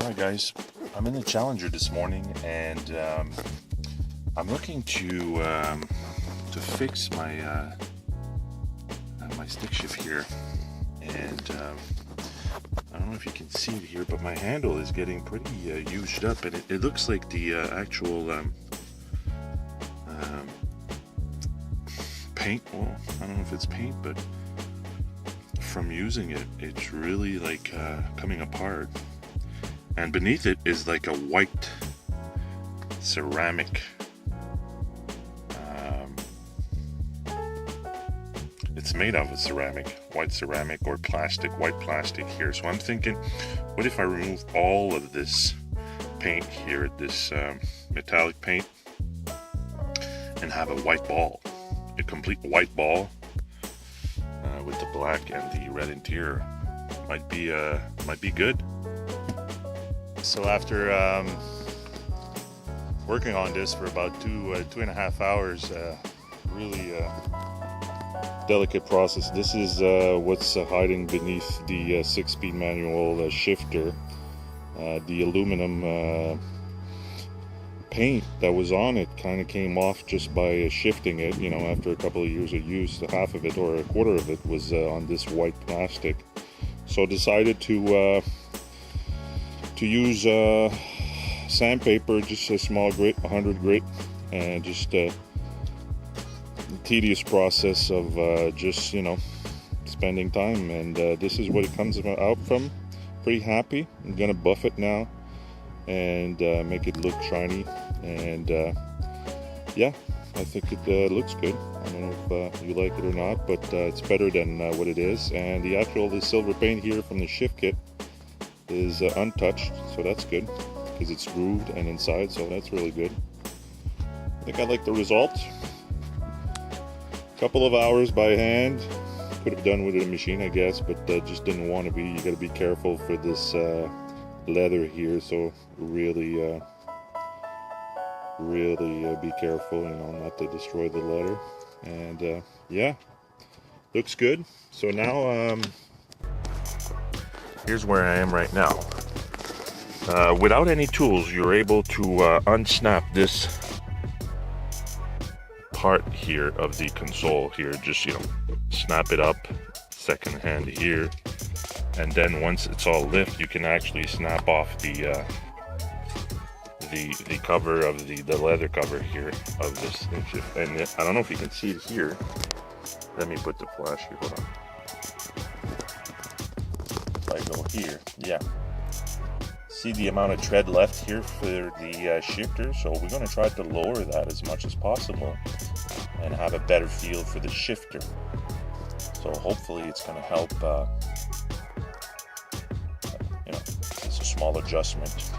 Alright guys, I'm in the Challenger this morning and I'm looking to fix my my stick shift here, and I don't know if you can see it here, but my handle is getting pretty used up, and it looks like the actual paint, well, I don't know if it's paint, but from using it, it's really like coming apart. And beneath it is like a white ceramic. It's made out of ceramic, white ceramic or plastic, white plastic here. So I'm thinking, what if I remove all of this paint here, this metallic paint, and have a white ball, a complete white ball with the black and the red interior. Might be good. So after working on this for about two and a half hours, really delicate process. This is what's hiding beneath the 6-speed manual shifter. The aluminum paint that was on it kind of came off just by shifting it. You know, after a couple of years of use, half of it or a quarter of it was on this white plastic. So decided to use sandpaper, just a small grit, 100 grit, and just the tedious process of just, you know, spending time. And this is what it comes out from. Pretty happy. I'm gonna buff it now and make it look shiny, and yeah, I think it looks good. I don't know if you like it or not, but it's better than what it is. And the silver paint here from the shift kit is untouched, so that's good because it's grooved and inside, so that's really good. I think I like the result. Couple of hours by hand, could have done with a machine, I guess, but just didn't want to be. You got to be careful for this leather here, so really be careful, you know, not to destroy the leather. And yeah, looks good. So now Here's where I am right now. Without any tools, you're able to unsnap this part here of the console here. Just, you know, snap it up, second hand here, and then once it's all lift, you can actually snap off the cover of the leather cover here of this thing. And I don't know if you can see it here. Let me put the flash here. Hold on. I go here, yeah, see the amount of tread left here for the shifter, so we're going to try to lower that as much as possible and have a better feel for the shifter. So hopefully it's going to help, you know, it's a small adjustment.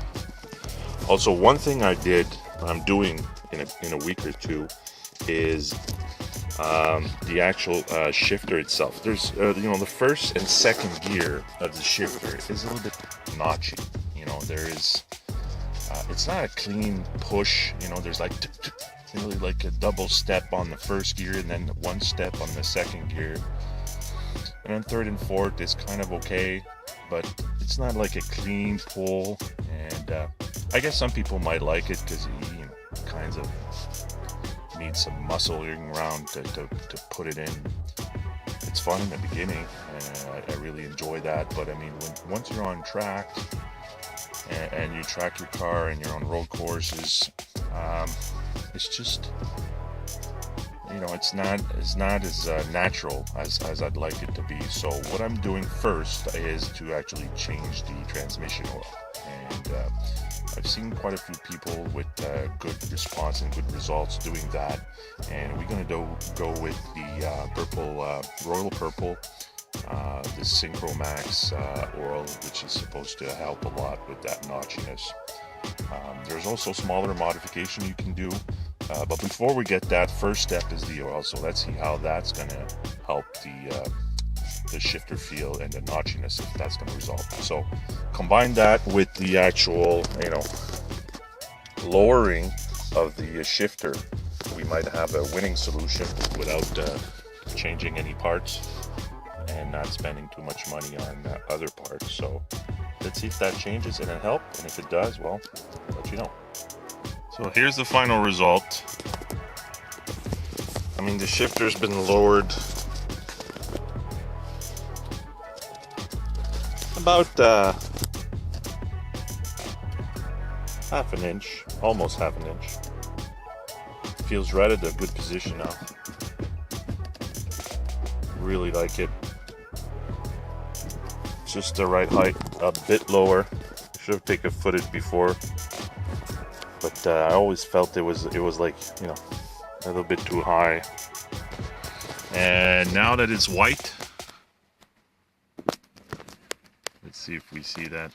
Also, one thing I'm doing in a week or two is the actual shifter itself. There's you know, the first and second gear of the shifter is a little bit notchy. You know, there is it's not a clean push. You know, there's like really like a double step on the first gear and then one step on the second gear, and then third and fourth is kind of okay, but it's not like a clean pull. And I guess some people might like it because, you know, kinds of need some muscling around to put it in. It's fun in the beginning, and I really enjoy that. But I mean, once you're on track and you track your car and you're on road courses, it's just, you know, it's not as natural as I'd like it to be. So what I'm doing first is to actually change the transmission oil, and I've seen quite a few people with good response and good results doing that, and we're going to go with the purple, royal purple, the Synchro Max oil, which is supposed to help a lot with that notchiness. There's also smaller modification you can do, but before we get that, first step is the oil. So let's see how that's going to help the shifter feel and the notchiness, if that's going to resolve. So combine that with the actual, you know, lowering of the shifter, we might have a winning solution without changing any parts and not spending too much money on other parts. So let's see if that changes and it help. And if it does, well, I'll let you know. So here's the final result. I mean, the shifter's been lowered about half an inch, almost half an inch. Feels right at a good position now. Really like it. Just the right height, a bit lower. Should have taken footage before, but I always felt it was like, you know, a little bit too high. And now that it's white, let's see if we see that.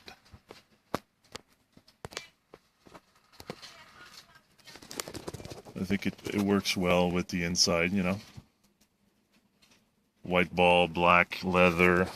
I think it works well with the inside, you know. White ball, black leather.